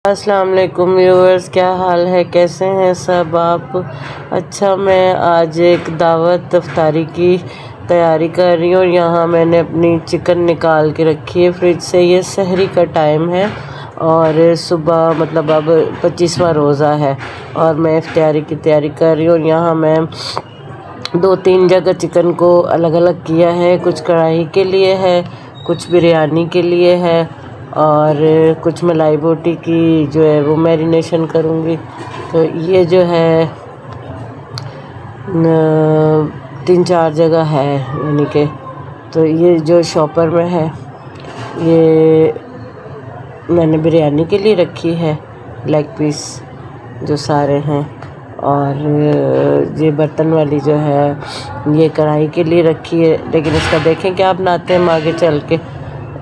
अस्सलाम वालेकुम व्यूअर्स, क्या हाल है, कैसे हैं सब आप। अच्छा, मैं आज एक दावत इफ्तारी की तैयारी कर रही हूँ। यहाँ मैंने अपनी चिकन निकाल के रखी है फ्रिज से। ये सहरी का टाइम है और सुबह मतलब अब 25वां रोज़ा है और मैं इफ्तारी की तैयारी कर रही हूँ। यहाँ मैं 2-3 जगह चिकन को अलग अलग किया है, कुछ कढ़ाई के लिए है, कुछ बिरयानी के लिए है और कुछ मलाई बोटी की जो है वो मैरिनेशन करूँगी। तो ये जो है 3-4 जगह है यानी कि। तो ये जो शॉपर में है ये मैंने बिरयानी के लिए रखी है, लेग पीस जो सारे हैं। और ये बर्तन वाली जो है ये कढ़ाई के लिए रखी है, लेकिन इसका देखें क्या बनाते हैं हम आगे चल के।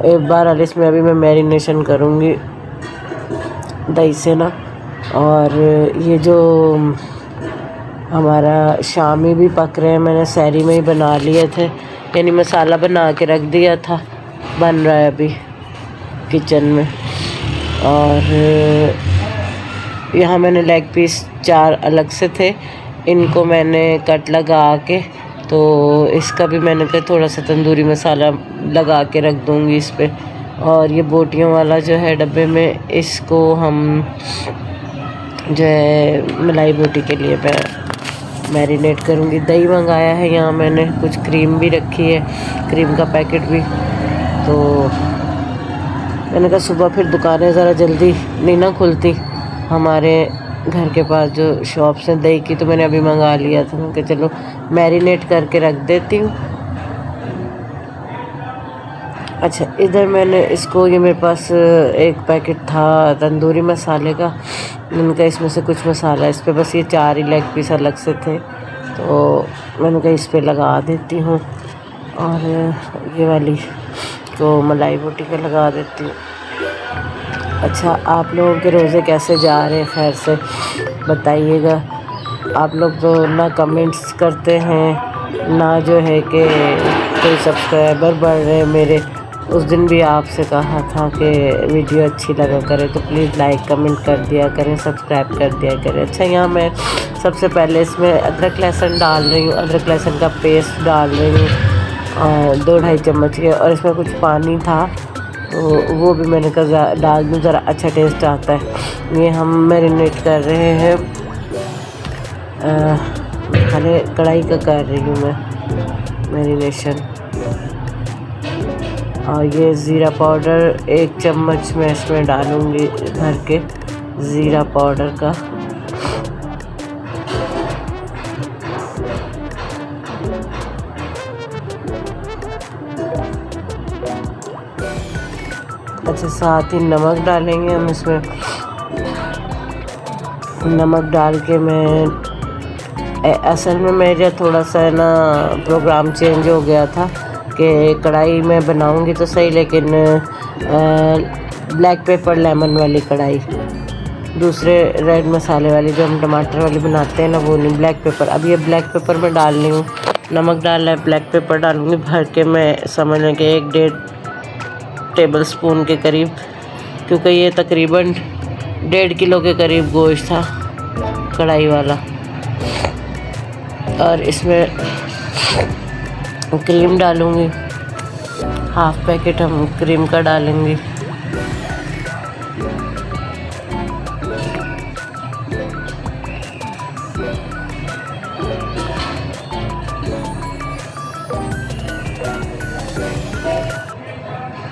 एक बार इसमें अभी मैं मैरिनेशन करूँगी दही से ना। और ये जो हमारा शामी भी पक रहे हैं, मैंने सहरी में ही बना लिए थे, यानी मसाला बना के रख दिया था, बन रहा है अभी किचन में। और यहाँ मैंने लेग पीस 4 अलग से थे, इनको मैंने कट लगा के, तो इसका भी मैंने कहा थोड़ा सा तंदूरी मसाला लगा के रख दूँगी इस पे। और ये बोटियों वाला जो है डब्बे में, इसको हम जो है मलाई बोटी के लिए मैं मैरिनेट करूँगी। दही मंगाया है यहाँ मैंने, कुछ क्रीम भी रखी है, क्रीम का पैकेट भी। तो मैंने कहा सुबह फिर दुकानें ज़रा जल्दी नहीं ना खुलती हमारे घर के पास जो शॉप्स हैं दही की, तो मैंने अभी मंगा लिया था। मैं कहा चलो मैरिनेट करके रख देती हूँ। अच्छा, इधर मैंने इसको, ये मेरे पास एक पैकेट था तंदूरी मसाले का, मैंने कहा इसमें से कुछ मसाला इस पे, बस ये 4 ही लेग पीस अलग से थे तो मैंने कहा इस पे लगा देती हूँ। और ये वाली तो मलाई बोटी का लगा देती हूँ। अच्छा, आप लोगों के रोज़े कैसे जा रहे हैं, खैर से बताइएगा। आप लोग तो ना कमेंट्स करते हैं ना जो है कि कोई सब्सक्राइबर बढ़ रहे हैं मेरे। उस दिन भी आपसे कहा था कि वीडियो अच्छी लगा करे तो प्लीज़ लाइक कमेंट कर दिया करें, सब्सक्राइब कर दिया करें। अच्छा, यहाँ मैं सबसे पहले इसमें अदरक लहसुन डाल रही हूँ, अदरक लहसुन का पेस्ट डाल रही हूँ 2-2.5 चम्मच के। और इसमें कुछ पानी था तो वो भी मैंने कहा डाल दूँ, ज़रा अच्छा टेस्ट आता है। ये हम मैरिनेट कर रहे हैं, खाली कढ़ाई का कर रही हूँ मैं मैरिनेशन। और ये ज़ीरा पाउडर 1 चम्मच मैं इसमें डालूँगी भर के, ज़ीरा पाउडर का। अच्छा, साथ ही नमक डालेंगे हम इसमें। नमक डाल के मैं असल में मेरा थोड़ा सा ना प्रोग्राम चेंज हो गया था कि कढ़ाई में बनाऊंगी तो सही, लेकिन ब्लैक पेपर लेमन वाली कढ़ाई, दूसरे रेड मसाले वाली जो हम टमाटर वाली बनाते हैं ना वो नहीं, ब्लैक पेपर। अब ये ब्लैक पेपर में डालनी हूँ, नमक डालना है, ब्लैक पेपर डालूँगी भर के। मैं समझ लें कि 1-1.5 टेबल स्पून के करीब, क्योंकि ये तकरीबन 1.5 किलो के करीब गोश्त था कढ़ाई वाला। और इसमें क्रीम डालूँगी, हाफ पैकेट हम क्रीम का डालेंगे।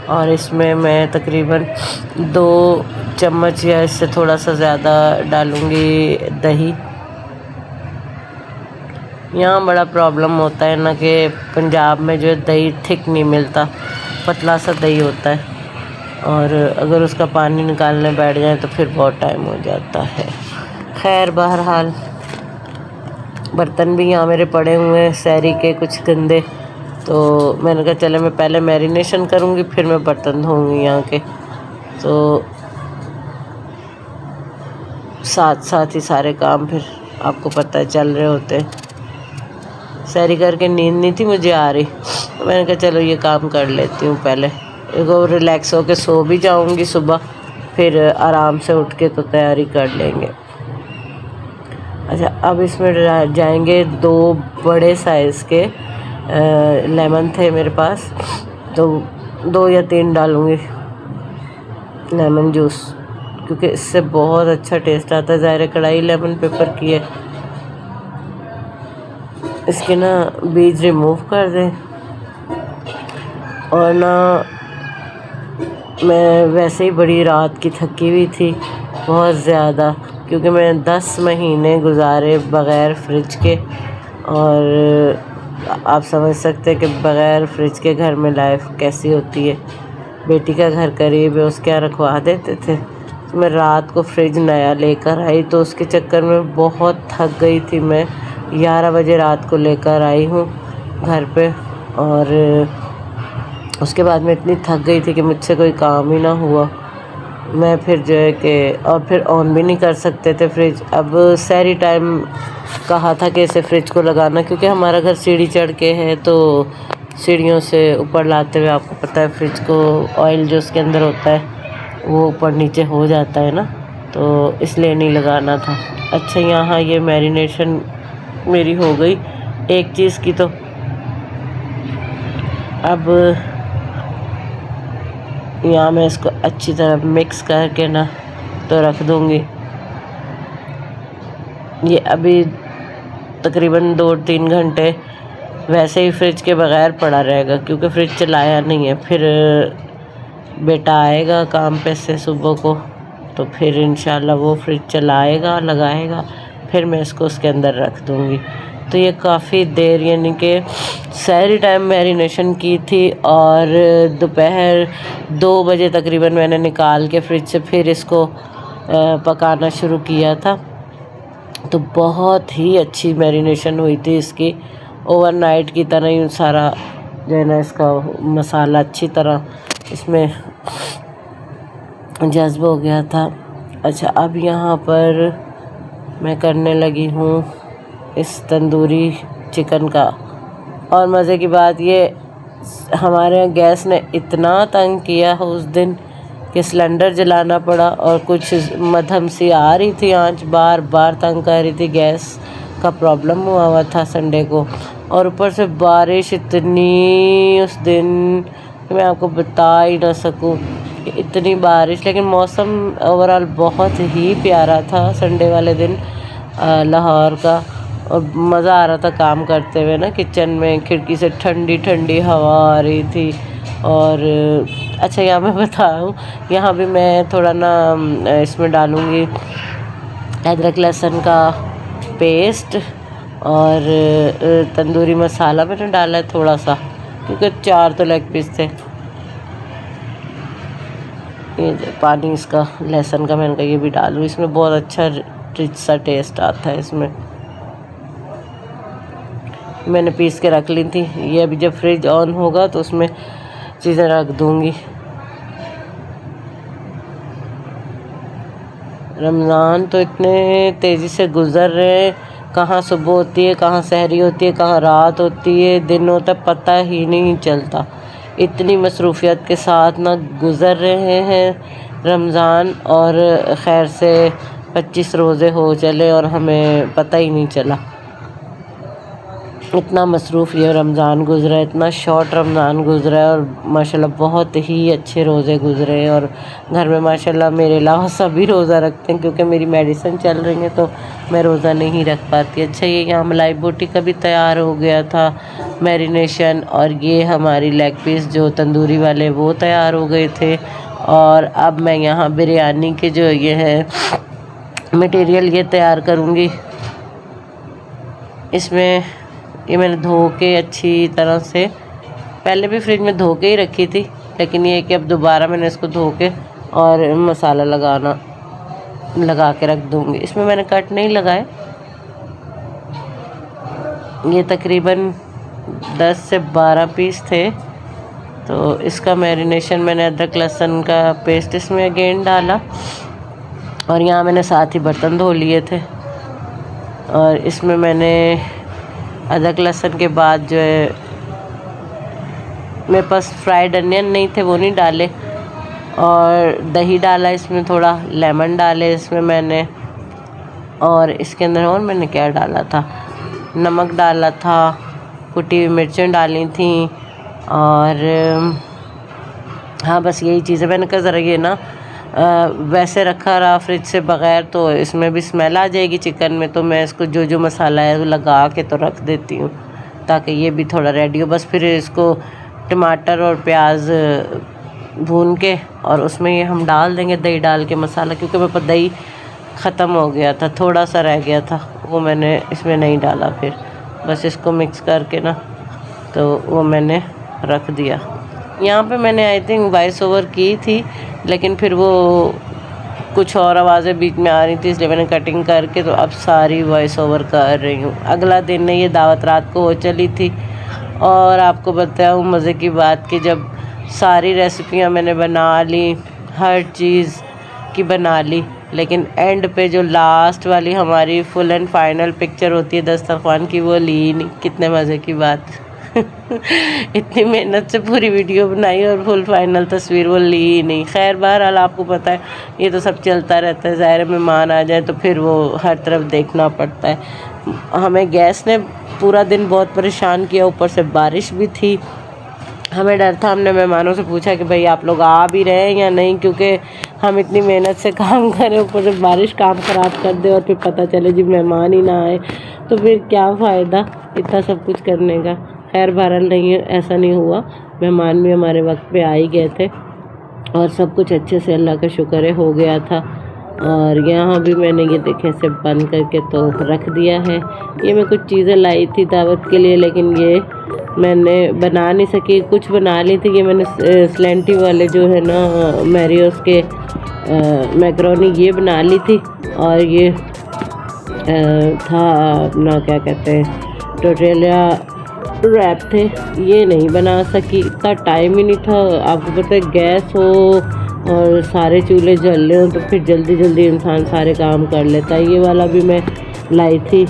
और इसमें मैं तकरीबन 2 चम्मच या इससे थोड़ा सा ज़्यादा डालूँगी दही। यहाँ बड़ा प्रॉब्लम होता है ना कि पंजाब में जो दही थिक नहीं मिलता, पतला सा दही होता है, और अगर उसका पानी निकालने बैठ जाए तो फिर बहुत टाइम हो जाता है। खैर, बहरहाल बर्तन भी यहाँ मेरे पड़े हुए हैं सहरी के कुछ गंदे, तो मैंने कहा चले मैं पहले मैरिनेशन करूँगी फिर मैं बर्तन धोऊँगी यहाँ के। तो साथ साथ ही सारे काम फिर आपको पता है चल रहे होते हैं। सहरी करके नींद नहीं थी मुझे आ रही, तो मैंने कहा चलो ये काम कर लेती हूँ पहले, एगो रिलैक्स होके सो भी जाऊँगी सुबह। फिर आराम से उठ के तो तैयारी कर लेंगे। अच्छा, अब इसमें जाएंगे 2 बड़े साइज़ के लेमन थे मेरे पास, तो 2 या 3 डालूँगी लेमन जूस, क्योंकि इससे बहुत अच्छा टेस्ट आता है। ज़ाहिर कढ़ाई लेमन पेपर की है, इसके ना बीज रिमूव कर दें। और ना मैं वैसे ही बड़ी रात की थकी हुई थी बहुत ज़्यादा, क्योंकि मैं 10 महीने गुजारे बग़ैर फ्रिज के, और आप समझ सकते हैं कि बग़ैर फ्रिज के घर में लाइफ कैसी होती है। बेटी का घर करीब है, उसके यहाँ रखवा देते थे। तो मैं रात को फ्रिज नया लेकर आई, तो उसके चक्कर में बहुत थक गई थी। मैं 11 बजे रात को लेकर आई हूँ घर पे, और उसके बाद मैं इतनी थक गई थी कि मुझसे कोई काम ही ना हुआ। मैं फिर जो है कि और फिर ऑन भी नहीं कर सकते थे फ्रिज। अब सहरी टाइम कहा था कि इसे फ्रिज को लगाना, क्योंकि हमारा घर सीढ़ी चढ़ के है, तो सीढ़ियों से ऊपर लाते हुए आपको पता है फ्रिज को ऑयल जो उसके अंदर होता है वो ऊपर नीचे हो जाता है ना, तो इसलिए नहीं लगाना था। अच्छा, यहाँ ये मैरिनेशन मेरी हो गई एक चीज़ की, तो अब यहाँ मैं इसको अच्छी तरह मिक्स करके ना तो रख दूँगी। ये अभी तकरीबन 2-3 घंटे वैसे ही फ्रिज के बग़ैर पड़ा रहेगा, क्योंकि फ्रिज चलाया नहीं है। फिर बेटा आएगा काम पे से सुबह को, तो फिर इंशाल्लाह वो फ्रिज चलाएगा, लगाएगा, फिर मैं इसको उसके अंदर रख दूँगी। तो ये काफ़ी देर, यानी कि सहरी टाइम मैरिनेशन की थी, और दोपहर 2 बजे तकरीबन मैंने निकाल के फ्रिज से फिर इसको पकाना शुरू किया था। तो बहुत ही अच्छी मैरिनेशन हुई थी इसकी, ओवरनाइट की तरह ही सारा जो है ना इसका मसाला अच्छी तरह इसमें जज़्ब हो गया था। अच्छा, अब यहाँ पर मैं करने लगी हूँ इस तंदूरी चिकन का, और मज़े की बात ये, हमारे यहाँ गैस ने इतना तंग किया उस दिन कि सिलेंडर जलाना पड़ा, और कुछ मध्यम सी आ रही थी आंच, बार बार तंग कर रही थी। गैस का प्रॉब्लम हुआ था संडे को, और ऊपर से बारिश इतनी उस दिन कि मैं आपको बता ही ना सकूं, इतनी बारिश। लेकिन मौसम ओवरऑल बहुत ही प्यारा था संडे वाले दिन लाहौर का, और मज़ा आ रहा था काम करते हुए ना। किचन में खिड़की से ठंडी ठंडी हवा आ रही थी। और अच्छा, यहाँ मैं बताऊँ, यहाँ भी मैं थोड़ा ना इसमें डालूँगी अदरक लहसुन का पेस्ट, और तंदूरी मसाला मैंने डाला है थोड़ा सा, क्योंकि 4 तो लेग पीस थे। ये पानी इसका लहसुन का मैंने कहा ये भी डालूँ, इसमें बहुत अच्छा रिच सा टेस्ट आता है इसमें। मैंने पीस के रख ली थी, ये अभी जब फ्रिज ऑन होगा तो उसमें चीज़ें रख दूँगी। रमज़ान तो इतने तेज़ी से गुज़र रहे हैं, कहाँ सुबह होती है, कहाँ सहरी होती है, कहाँ रात होती है, दिन होता है, पता ही नहीं चलता। इतनी मसरूफ़ियत के साथ ना गुज़र रहे हैं रमज़ान, और खैर से 25 रोज़े हो चले और हमें पता ही नहीं चला। इतना मसरूफ़ ये रमज़ान गुज़रा है, इतना शॉर्ट रमज़ान गुज़रा है, और माशाल्लाह बहुत ही अच्छे रोज़े गुज़रे हैं। और घर में माशाल्लाह मेरे अलावा सभी रोज़ा रखते हैं, क्योंकि मेरी मेडिसिन चल रही है तो मैं रोज़ा नहीं रख पाती। अच्छा, ये यहाँ मलाई बोटी का भी तैयार हो गया था मैरिनेशन, और ये हमारी लेग पीस जो तंदूरी वाले वो तैयार हो गए थे। और अब मैं यहाँ बिरयानी के जो ये है मटेरियल ये तैयार करूँगी। इसमें ये मैंने धो के अच्छी तरह से, पहले भी फ्रिज में धो के ही रखी थी, लेकिन ये कि अब दोबारा मैंने इसको धो के और मसाला लगा के रख दूँगी। इसमें मैंने कट नहीं लगाए, ये तकरीबन 10 से 12 पीस थे। तो इसका मैरिनेशन मैंने अदरक लहसुन का पेस्ट इसमें अगेन डाला, और यहाँ मैंने साथ ही बर्तन धो लिए थे। और इसमें मैंने अदरक लहसुन के बाद जो है, मेरे पास फ्राइड अनियन नहीं थे, वो नहीं डाले, और दही डाला इसमें, थोड़ा लेमन डाले इसमें मैंने, और इसके अंदर और मैंने क्या डाला था, नमक डाला था, कुटी हुई मिर्चें डाली थी, और हाँ बस यही चीज़ है। मैंने कहा ज़रा ये ना वैसे रखा रहा फ्रिज से बग़ैर तो इसमें भी स्मेल आ जाएगी चिकन में, तो मैं इसको जो जो मसाला है वो लगा के तो रख देती हूँ ताकि ये भी थोड़ा रेडी हो। बस फिर इसको टमाटर और प्याज भून के और उसमें ये हम डाल देंगे दही डाल के मसाला, क्योंकि मेरे पास दही ख़त्म हो गया था, थोड़ा सा रह गया था, वो मैंने इसमें नहीं डाला। फिर बस इसको मिक्स करके ना तो वो मैंने रख दिया। यहाँ पे मैंने आई थिंक वॉइस ओवर की थी, लेकिन फिर वो कुछ और आवाज़ें बीच में आ रही थी, इसलिए मैंने कटिंग करके तो अब सारी वॉइस ओवर कर रही हूँ। अगला दिन ये दावत रात को हो चली थी, और आपको बताऊँ मज़े की बात कि जब सारी रेसिपियाँ मैंने बना ली, हर चीज़ की बना ली, लेकिन एंड पे जो लास्ट वाली हमारी फुल एंड फाइनल पिक्चर होती है दस्तरखान की, वो ली ही नहीं। कितने मज़े की बात इतनी मेहनत से पूरी वीडियो बनाई और फुल फाइनल तस्वीर वो ली ही नहीं। खैर बहरहाल आपको पता है ये तो सब चलता रहता है, ज़ाहिर मेहमान आ जाए तो फिर वो हर तरफ देखना पड़ता है। हमें गैस ने पूरा दिन बहुत परेशान किया, ऊपर से बारिश भी थी। हमें डर था, हमने मेहमानों से पूछा कि भाई आप लोग आ भी रहे हैं या नहीं, क्योंकि हम इतनी मेहनत से काम करें, ऊपर से बारिश काम ख़राब कर दे और फिर पता चले जी मेहमान ही ना आए तो फिर क्या फ़ायदा इतना सब कुछ करने का। खैर बहरहाल नहीं, ऐसा नहीं हुआ, मेहमान भी हमारे वक्त पे आ ही गए थे और सब कुछ अच्छे से अल्लाह का शुक्र है हो गया था। और यहाँ भी मैंने ये देखें से बंद करके तो रख दिया है। ये मैं कुछ चीज़ें लाई थी दावत के लिए, लेकिन ये मैंने बना नहीं सकी। कुछ बना ली थी, ये मैंने स्लेंटी वाले जो है ना मैरियोस के मैकरोनी ये बना ली थी, और ये था अपना क्या कहते हैं टोटेलिया रैप थे, ये नहीं बना सकी, इतना टाइम ही नहीं था। आपको पता है गैस हो और सारे चूल्हे जल रहे हो तो फिर जल्दी जल्दी इंसान सारे काम कर लेता है। ये वाला भी मैं लाई थी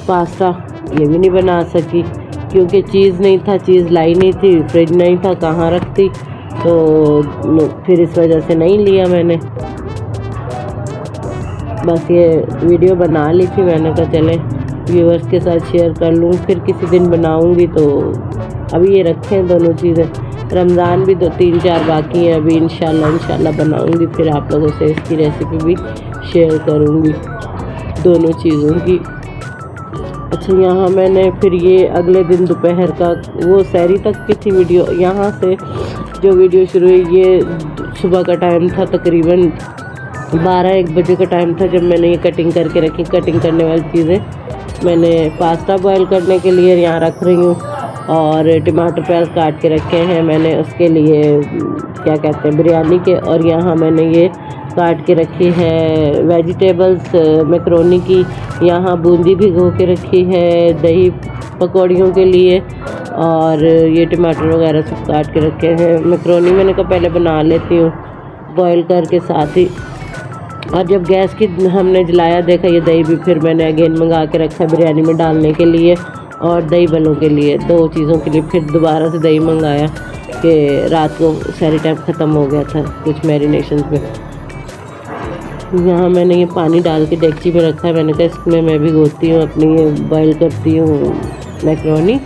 पास्ता, ये भी नहीं बना सकी क्योंकि चीज़ नहीं था, चीज़ लाई नहीं थी, फ्रिज नहीं था, कहाँ रखती, तो फिर इस वजह से नहीं लिया मैंने। बस ये वीडियो बना ली थी, मैंने कहा चले व्यूअर्स के साथ शेयर कर लूँ, फिर किसी दिन बनाऊँगी। तो अभी ये रखे हैं दोनों चीज़ें, रमज़ान भी 2-3-4 बाकी हैं, अभी इंशाल्लाह बनाऊँगी, फिर आप लोगों से इसकी रेसिपी भी शेयर करूँगी दोनों चीज़ों की। अच्छा यहाँ मैंने फिर ये अगले दिन दोपहर का वो सहरी तक की थी वीडियो, यहाँ से जो वीडियो शुरू हुई ये सुबह का टाइम था, तकरीबन 12-1 बजे का टाइम था जब मैंने ये कटिंग करके रखी। कटिंग करने वाली चीज़ें मैंने पास्ता बॉईल करने के लिए यहाँ रख रही हूँ, और टमाटर प्याज काट के रखे हैं मैंने उसके लिए क्या कहते हैं बिरयानी के, और यहाँ मैंने ये काट के रखी है वेजिटेबल्स मैकरोनी की, यहाँ बूंदी भिगो के रखी है दही पकौड़ियों के लिए, और ये टमाटर वगैरह सब काट के रखे हैं। मैकरोनी मैंने कहा पहले बना लेती हूँ बॉईल करके साथ ही, और जब गैस की हमने जलाया देखा ये दही भी फिर मैंने अगेन मंगा के रखा है बिरयानी में डालने के लिए और दही बलों के लिए, 2 चीज़ों के लिए फिर दोबारा से दही मंगाया कि रात को सारी टाइम ख़त्म हो गया था कुछ मैरिनेशन में। यहाँ मैंने ये पानी डाल के डेगची में रखा है, मैंने कहा इसमें मैं भिगोती हूँ अपनी ये बॉईल करती हूँ मैकरोनी।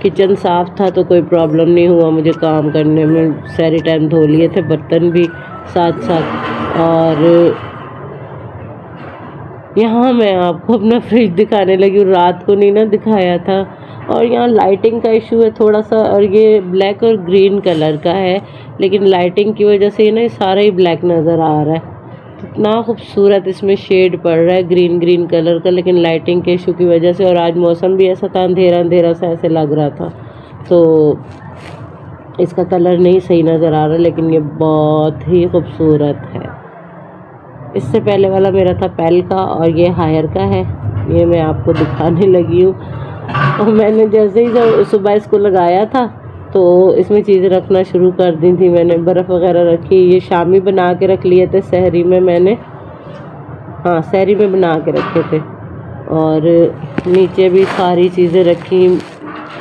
किचन साफ़ था तो कोई प्रॉब्लम नहीं हुआ मुझे काम करने में, सारी टाइम धो लिए थे बर्तन भी साथ साथ। और यहाँ मैं आपको अपना फ्रिज दिखाने लगी हूँ, रात को नहीं ना दिखाया था। और यहाँ लाइटिंग का इशू है थोड़ा सा, और ये ब्लैक और ग्रीन कलर का है, लेकिन लाइटिंग की वजह से ना सारा ही ब्लैक नज़र आ रहा है। इतना खूबसूरत इसमें शेड पड़ रहा है ग्रीन कलर का, लेकिन लाइटिंग के इशू की वजह से, और आज मौसम भी ऐसा था अंधेरा सा ऐसे लग रहा था, तो इसका कलर नहीं सही नज़र आ रहा, लेकिन ये बहुत ही खूबसूरत है। इससे पहले वाला मेरा था पेल का और ये हायर का है, ये मैं आपको दिखाने लगी हूँ। और मैंने जैसे ही जब सुबह इसको लगाया था तो इसमें चीज़ें रखना शुरू कर दी थी, मैंने बर्फ़ वगैरह रखी, ये शामी बना के रख लिए थे सहरी में मैंने, हाँ सहरी में बना के रखे थे। और नीचे भी सारी चीज़ें रखी,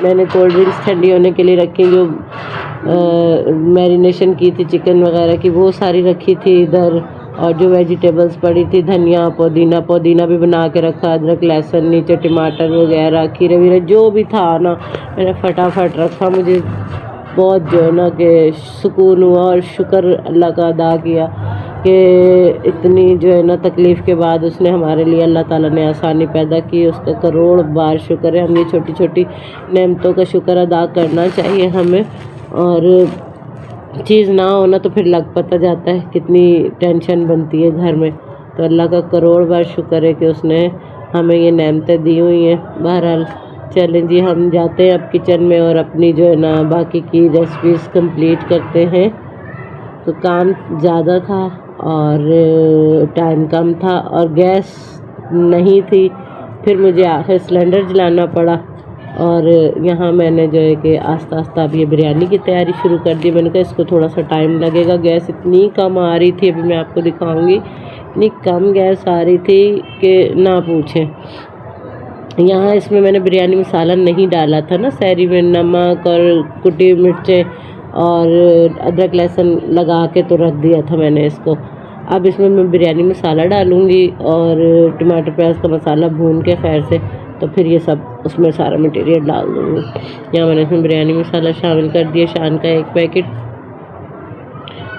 मैंने कोल्ड ड्रिंक्स ठंडी होने के लिए रखी, जो मैरिनेशन की थी चिकन वगैरह की वो सारी रखी थी इधर। और जो वेजिटेबल्स पड़ी थी धनिया पुदीना भी बना के रखा, अदरक लहसुन, नीचे टमाटर वगैरह, खीरे वीरे जो भी था ना मैंने फटाफट रखा। मुझे बहुत जो है ना कि सुकून हुआ और शुक्र अल्लाह का अदा किया कि इतनी जो है ना तकलीफ़ के बाद उसने हमारे लिए, अल्लाह ताला ने आसानी पैदा की। उसका करोड़ बार शुक्र है। हम ये छोटी छोटी नेमतों का शुक्र अदा करना चाहिए हमें। और चीज़ ना होना तो फिर लग पता जाता है कितनी टेंशन बनती है घर में। तो अल्लाह का करोड़ बार शुक्र है कि उसने हमें ये नेमतें दी हुई हैं। बहरहाल चलें जी, हम जाते हैं अब किचन में और अपनी जो है ना बाकी की रेसिपीज़ कंप्लीट करते हैं। तो काम ज़्यादा था और टाइम कम था और गैस नहीं थी, फिर मुझे आखिर सिलेंडर जलाना पड़ा। और यहाँ मैंने जो है कि आस्ता आस्ता अब ये बिरयानी की तैयारी शुरू कर दी। मैंने कहा इसको थोड़ा सा टाइम लगेगा, गैस इतनी कम आ रही थी, अभी मैं आपको दिखाऊंगी। इतनी कम गैस आ रही थी कि ना पूछें। यहाँ इसमें मैंने बिरयानी मसाला नहीं डाला था ना, सहरी में नमक और कुटी मिर्चें और अदरक लहसुन लगा के तो रख दिया था मैंने इसको। अब इसमें मैं बिरयानी मसाला डालूँगी और टमाटर प्याज का मसाला भून के खैर से, तो फिर ये सब उसमें सारा मटेरियल डाल दूँगी। यहाँ मैंने इसमें बिरयानी मसाला शामिल कर दिया, शान का 1 पैकेट,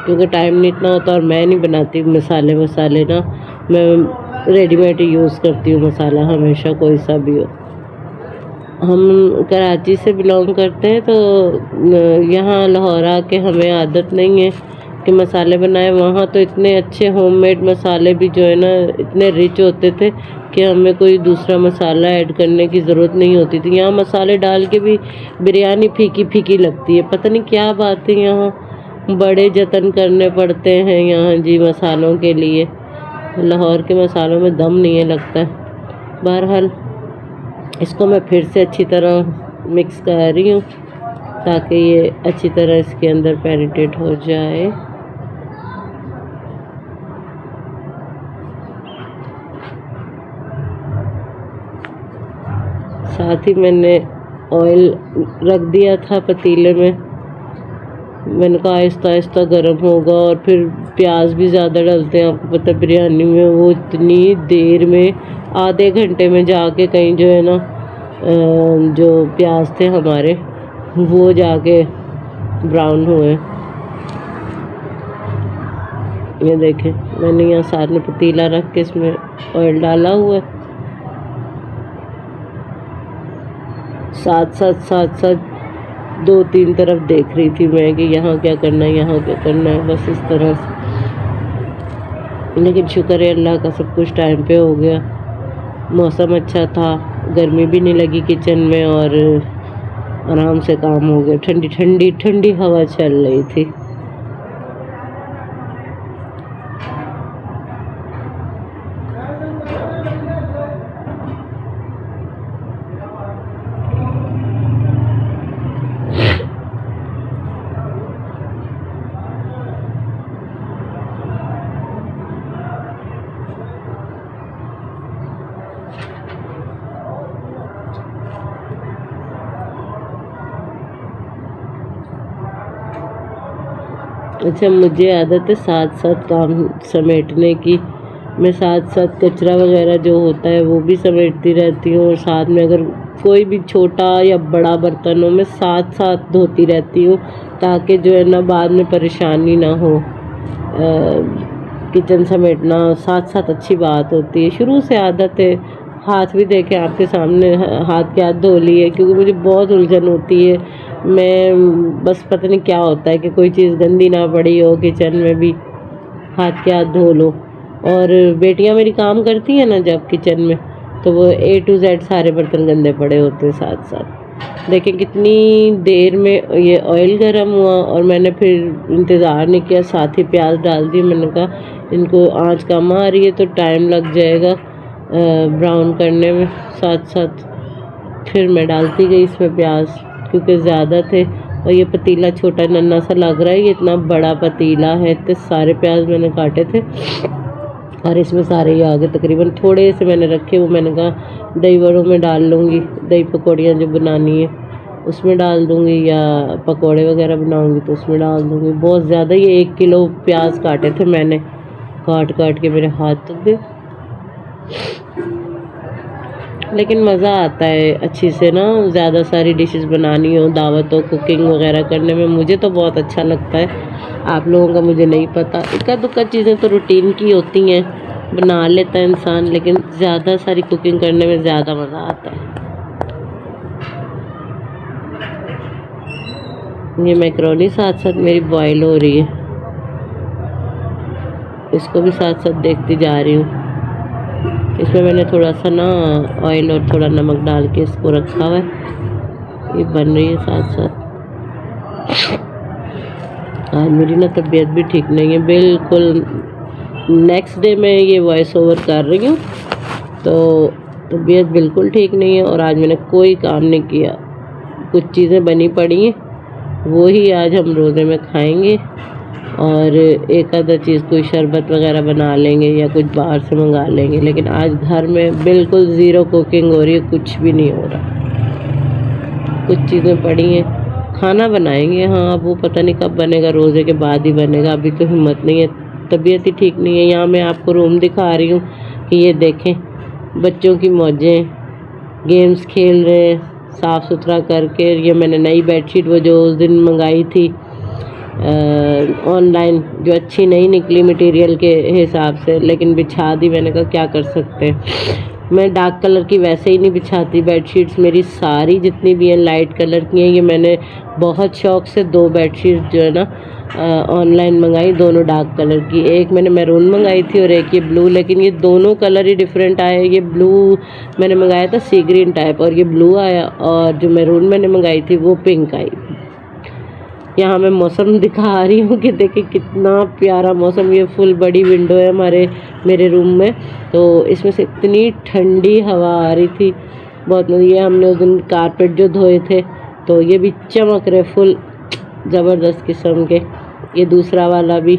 क्योंकि टाइम नहीं इतना होता और मैं नहीं बनाती मसाले ना, मैं रेडीमेड ही यूज़ करती हूँ मसाला हमेशा, कोई सा भी हो। हम कराची से बिलोंग करते हैं तो यहाँ लाहौर आके हमें आदत नहीं है कि मसाले बनाए। वहाँ तो इतने अच्छे होममेड मसाले भी जो है ना इतने रिच होते थे कि हमें कोई दूसरा मसाला ऐड करने की ज़रूरत नहीं होती थी। यहाँ मसाले डाल के भी बिरयानी फीकी फीकी लगती है, पता नहीं क्या बात है। यहाँ बड़े जतन करने पड़ते हैं यहाँ जी मसालों के लिए। लाहौर के मसालों में दम नहीं है लगता है। बहरहाल इसको मैं फिर से अच्छी तरह मिक्स कर रही हूँ ताकि ये अच्छी तरह इसके अंदर पेनिट्रेट हो जाए। साथ ही मैंने ऑयल रख दिया था पतीले में। मैंने कहा आहिस्ता आहिस्ता गर्म होगा। और फिर प्याज भी ज़्यादा डालते हैं, आपको पता है बिरयानी में, वो इतनी देर में आधे घंटे में जाके कहीं जो है ना जो प्याज थे हमारे वो जाके ब्राउन हुए। ये देखें, मैंने यहाँ साथ में पतीला रख के इसमें ऑयल डाला हुआ है। साथ साथ 2-3 तरफ देख रही थी मैं कि यहाँ क्या करना है, यहाँ क्या करना है, बस इस तरह से। लेकिन शुक्र है अल्लाह का, सब कुछ टाइम पे हो गया। मौसम अच्छा था, गर्मी भी नहीं लगी किचन में और आराम से काम हो गया। ठंडी हवा चल रही थी। अच्छा, मुझे आदत है साथ साथ काम समेटने की। मैं साथ साथ कचरा वगैरह जो होता है वो भी समेटती रहती हूँ और साथ में अगर कोई भी छोटा या बड़ा बर्तन हो मैं साथ साथ धोती रहती हूँ ताकि जो है ना बाद में परेशानी ना हो। किचन समेटना साथ साथ अच्छी बात होती है, शुरू से आदत है। हाथ भी देखे आपके सामने, हाथ के हाथ धो लिए, क्योंकि मुझे बहुत उलझन होती है। मैं बस पता नहीं क्या होता है कि कोई चीज़ गंदी ना पड़ी हो किचन में भी हाथ के हाथ धो लो। और बेटियां मेरी काम करती हैं ना जब किचन में, तो वो A to Z सारे बर्तन गंदे पड़े होते हैं साथ साथ। देखें कितनी देर में ये ऑयल गर्म हुआ और मैंने फिर इंतज़ार नहीं किया, साथ ही प्याज डाल दी। मैंने कहा इनको आंच कम आ रही है तो टाइम लग जाएगा ब्राउन करने में। साथ साथ फिर मैं डालती गई इसमें प्याज, क्योंकि ज़्यादा थे और ये पतीला छोटा नन्हा सा लग रहा है। ये इतना बड़ा पतीला है, इतने सारे प्याज मैंने काटे थे और इसमें सारे ही आ गए। तकरीबन थोड़े से मैंने रखे, वो मैंने कहा दही वड़ों में डाल लूँगी, दही पकौड़ियाँ जो बनानी है। उसमें डाल दूँगी, या पकोड़े वगैरह बनाऊँगी तो उसमें डाल दूँगी। बहुत ज़्यादा, ये 1 किलो प्याज काटे थे मैंने, काट काट के मेरे हाथ तक गए। लेकिन मज़ा आता है अच्छी से ना, ज़्यादा सारी डिशेस बनानी हो, दावत हो, कुकिंग वगैरह करने में मुझे तो बहुत अच्छा लगता है। आप लोगों का मुझे नहीं पता, इक्का दुक्का चीज़ें तो रूटीन की होती हैं, बना लेता है इंसान, लेकिन ज़्यादा सारी कुकिंग करने में ज़्यादा मज़ा आता है। ये मैकरोनी साथ साथ मेरी बॉईल हो रही है, इसको भी साथ साथ देखती जा रही हूँ। इसमें मैंने थोड़ा सा ना ऑयल और थोड़ा नमक डाल के इसको रखा हुआ है, ये बन रही है साथ साथ। आज मेरी ना तबीयत भी ठीक नहीं है बिल्कुल। नेक्स्ट डे मैं ये वॉइस ओवर कर रही हूँ, तो तबीयत बिल्कुल ठीक नहीं है और आज मैंने कोई काम नहीं किया। कुछ चीज़ें बनी पड़ी हैं, वो ही आज हम रोज़े में खाएंगे, और एक आधा चीज़ कोई शरबत वगैरह बना लेंगे या कुछ बाहर से मंगा लेंगे। लेकिन आज घर में बिल्कुल ज़ीरो कुकिंग हो रही है, कुछ भी नहीं हो रहा। कुछ चीज़ें पड़ी हैं, खाना बनाएंगे। हाँ, अब वो पता नहीं कब बनेगा, रोज़े के बाद ही बनेगा, अभी तो हिम्मत नहीं है, तबीयत ही ठीक नहीं है। यहाँ मैं आपको रूम दिखा रही हूँ कि ये देखें, बच्चों की मौजें, गेम्स खेल रहे हैं साफ़ सुथरा करके। ये मैंने नई बेडशीट वो जो उस दिन मंगाई थी ऑनलाइन, जो अच्छी नहीं निकली मटेरियल के हिसाब से, लेकिन बिछा दी। मैंने कहा क्या कर सकते हैं, मैं डार्क कलर की वैसे ही नहीं बिछाती बेडशीट्स, मेरी सारी जितनी भी हैं लाइट कलर की हैं। ये मैंने बहुत शौक़ से 2 बेडशीट्स जो है ना ऑनलाइन मंगाई, दोनों डार्क कलर की। एक मैंने मैरून मंगाई थी और एक ये ब्लू, लेकिन ये दोनों कलर ही डिफरेंट आए। ये ब्लू मैंने मंगाया था सी ग्रीन टाइप, और ये ब्लू आया, और जो मैरून मैंने मंगाई थी वो पिंक आई। यहाँ मैं मौसम दिखा रही हूँ कि देखिए कितना प्यारा मौसम। ये फुल बड़ी विंडो है मेरे रूम में, तो इसमें से इतनी ठंडी हवा आ रही थी बहुत। ये हमने उस दिन कारपेट जो धोए थे, तो ये भी चमक रहे फुल ज़बरदस्त किस्म के। ये दूसरा वाला भी,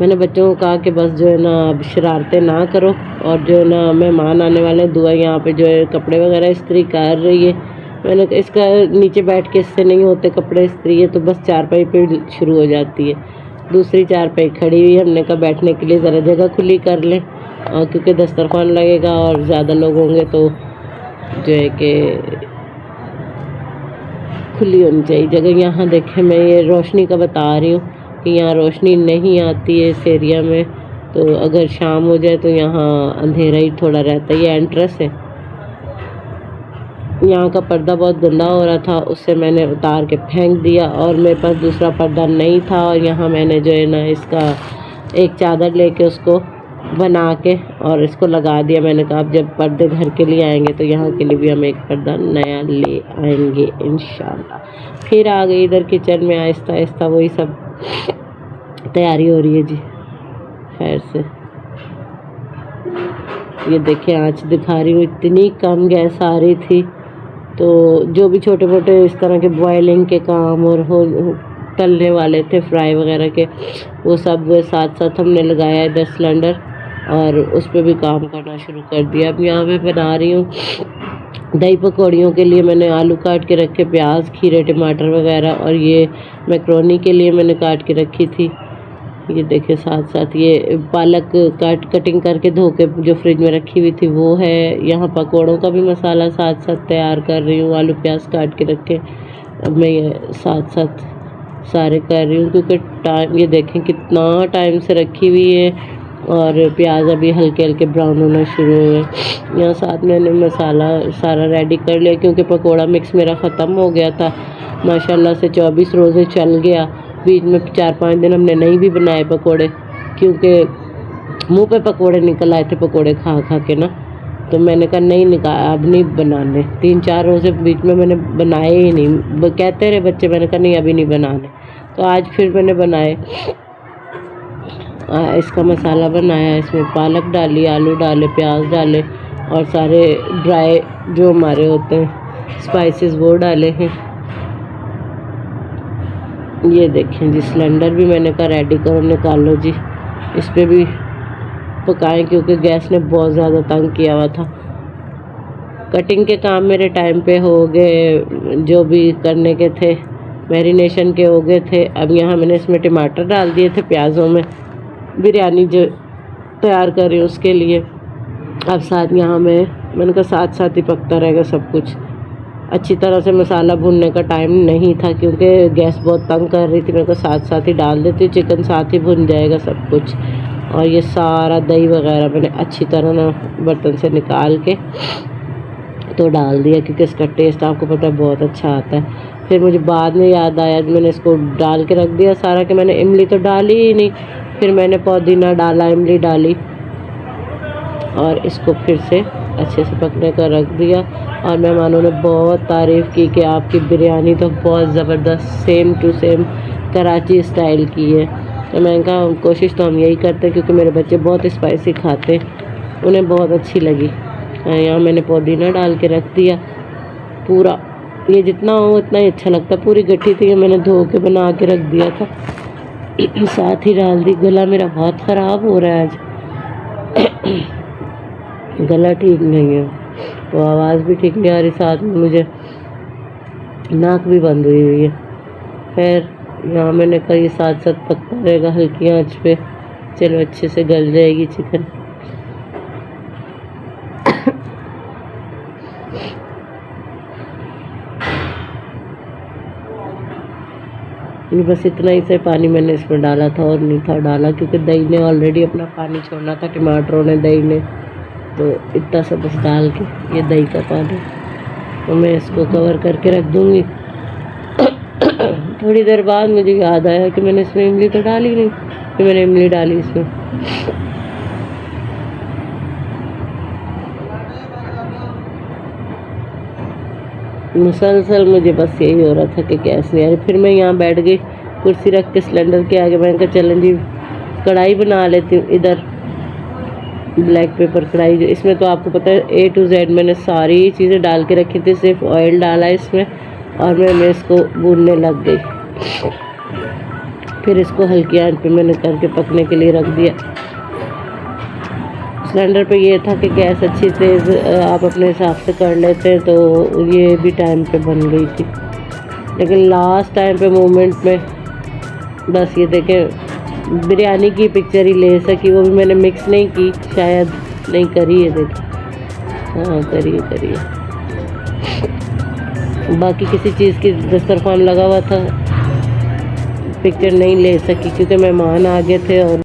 मैंने बच्चों को कहा कि बस जो है ना अब शरारतें ना करो, और जो है ना मेहमान आने वाले, दुआ यहाँ पे जो है कपड़े वगैरह इस्त्री कर रही है। मैंने इसका नीचे बैठ के इससे नहीं होते कपड़े इस्त्री, है तो बस चारपाई पे शुरू हो जाती है। दूसरी चारपाई खड़ी हुई, हमने कहा बैठने के लिए ज़रा जगह खुली कर लें, और क्योंकि दस्तरखान लगेगा और ज़्यादा लोग होंगे तो जो है कि खुली होनी चाहिए जगह। यहाँ देखें, मैं ये रोशनी का बता रही हूँ कि यहाँ रोशनी नहीं आती है इस एरिया में, तो अगर शाम हो जाए तो यहाँ अंधेरा ही थोड़ा रहता है। ये एंट्रेंस है, यहाँ का पर्दा बहुत गंदा हो रहा था, उससे मैंने उतार के फेंक दिया, और मेरे पास दूसरा पर्दा नहीं था। और यहाँ मैंने जो है ना इसका एक चादर लेके उसको बना के और इसको लगा दिया। मैंने कहा अब जब पर्दे घर के लिए आएंगे तो यहाँ के लिए भी हम एक पर्दा नया ले आएंगे इंशाल्लाह। फिर आ गई इधर किचन में, आहिस्ता आहिस्ता वही सब तैयारी हो रही है जी। खैर से ये देखिए आँच दिखा रही हूँ, इतनी कम गैस आ रही थी, तो जो भी छोटे मोटे इस तरह के बॉयलिंग के काम और तलने वाले थे फ्राई वगैरह के, वो सब साथ साथ हमने लगाया है 10 सिलेंडर, और उस पर भी काम करना शुरू कर दिया। अब यहाँ पे बना रही हूँ दही पकौड़ियों के लिए। मैंने आलू काट के रखे, प्याज, खीरे, टमाटर वगैरह, और ये मैक्रोनी के लिए मैंने काट के रखी थी। ये देखिए साथ साथ ये पालक कटिंग करके धो के जो फ्रिज में रखी हुई थी वो है। यहाँ पकौड़ों का भी मसाला साथ साथ तैयार कर रही हूँ, आलू प्याज काट के रखे, अब मैं ये साथ साथ सारे कर रही हूँ, क्योंकि टाइम ये देखें कितना टाइम से रखी हुई है, और प्याज अभी हल्के हल्के ब्राउन होना शुरू हुए। यहाँ साथ मैंने मसाला सारा रेडी कर लिया, क्योंकि पकौड़ा मिक्स मेरा ख़त्म हो गया था। माशाल्लाह से 24 रोज़े चल गया। बीच में 4-5 दिन हमने नहीं भी बनाए पकोड़े, क्योंकि मुंह पे पकोड़े निकल आए थे पकोड़े खा खा के ना, तो मैंने कहा नहीं निकाल, अब नहीं बनाने। 3-4 रोज़े बीच में मैंने बनाए ही नहीं, कहते रहे बच्चे, मैंने कहा नहीं अभी नहीं बनाने, तो आज फिर मैंने बनाए। इसका मसाला बनाया, इसमें पालक डाली, आलू डाले, प्याज डाले, और सारे ड्राई जो हमारे होते हैं स्पाइसेस वो डाले हैं। ये देखें जी, सिलेंडर भी मैंने कहा रेडी करो, निकालो जी, इस पर भी पकाएं, क्योंकि गैस ने बहुत ज़्यादा तंग किया हुआ था। कटिंग के काम मेरे टाइम पे हो गए, जो भी करने के थे मैरिनेशन के हो गए थे। अब यहाँ मैंने इसमें टमाटर डाल दिए थे प्याज़ों में, बिरयानी जो तैयार कर रही हूँ उसके लिए। अब साथ यहाँ मैंने कहा साथ साथ ही पकता रहेगा सब कुछ। अच्छी तरह से मसाला भूनने का टाइम नहीं था क्योंकि गैस बहुत तंग कर रही थी। मेरे को साथ साथ ही डाल देती, चिकन साथ ही भुन जाएगा सब कुछ। और ये सारा दही वगैरह मैंने अच्छी तरह ना बर्तन से निकाल के तो डाल दिया क्योंकि इसका टेस्ट आपको पता है बहुत अच्छा आता है। फिर मुझे बाद में याद आया, मैंने इसको डाल के रख दिया सारा कि मैंने इमली तो डाली ही नहीं। फिर मैंने पुदीना डाला, इमली डाली और इसको फिर से अच्छे से पकने का रख दिया। और मेहमानों ने बहुत तारीफ़ की कि आपकी बिरयानी तो बहुत ज़बरदस्त same to same Karachi style की है। तो मैंने कहा कोशिश तो हम यही करते हैं क्योंकि मेरे बच्चे बहुत स्पाइसी खाते, उन्हें बहुत अच्छी लगी। यहाँ मैंने पुदीना डाल के रख दिया पूरा, ये जितना हो उतना ही अच्छा लगता। पूरी गट्ठी थी, मैंने धो के बना के रख दिया था, साथ ही डाल दी। गला मेरा बहुत ख़राब हो रहा है आज, गला ठीक नहीं है तो आवाज़ भी ठीक नहीं आ रही, साथ में मुझे नाक भी बंद हुई हुई है। खैर यहाँ मैंने कहा ये साथ साथ पकता रहेगा हल्की आंच पे, चलो अच्छे से गल जाएगी चिकन। बस इतना ही से पानी मैंने इसमें डाला था और नहीं था डाला क्योंकि दही ने ऑलरेडी अपना पानी छोड़ना था, टमाटरों ने, दही ने। तो इतना सा बस डाल के ये दही का पानी तो मैं इसको कवर करके रख दूँगी। थोड़ी देर बाद मुझे याद आया कि मैंने इसमें इमली तो डाली नहीं, फिर मैंने इमली डाली इसमें। मुसलसल मुझे बस यही हो रहा था कि गैस नहीं आ रही। फिर मैं यहाँ बैठ गई कुर्सी रख के सिलेंडर के आगे। मैंने कहा चलें जी कढ़ाई बना लेती हूँ। इधर ब्लैक पेपर कढ़ाई, जो इसमें तो आपको पता है A to Z मैंने सारी चीज़ें डाल के रखी थी, सिर्फ ऑयल डाला है इसमें और मैं इसको भूनने लग गई। फिर इसको हल्की आंच पे मैंने करके पकने के लिए रख दिया। सिलेंडर पे ये था कि गैस अच्छी तेज़ आप अपने हिसाब से कर लेते हैं तो ये भी टाइम पे बन गई थी। लेकिन लास्ट टाइम पे मोमेंट में बस ये देखें बिरयानी की पिक्चर ही ले सकी, वो भी मैंने मिक्स नहीं की, शायद नहीं करी है। देखिए हाँ करिए। बाकी किसी चीज़ की दस्तरखान लगा हुआ था, पिक्चर नहीं ले सकी क्योंकि मेहमान आ गए थे और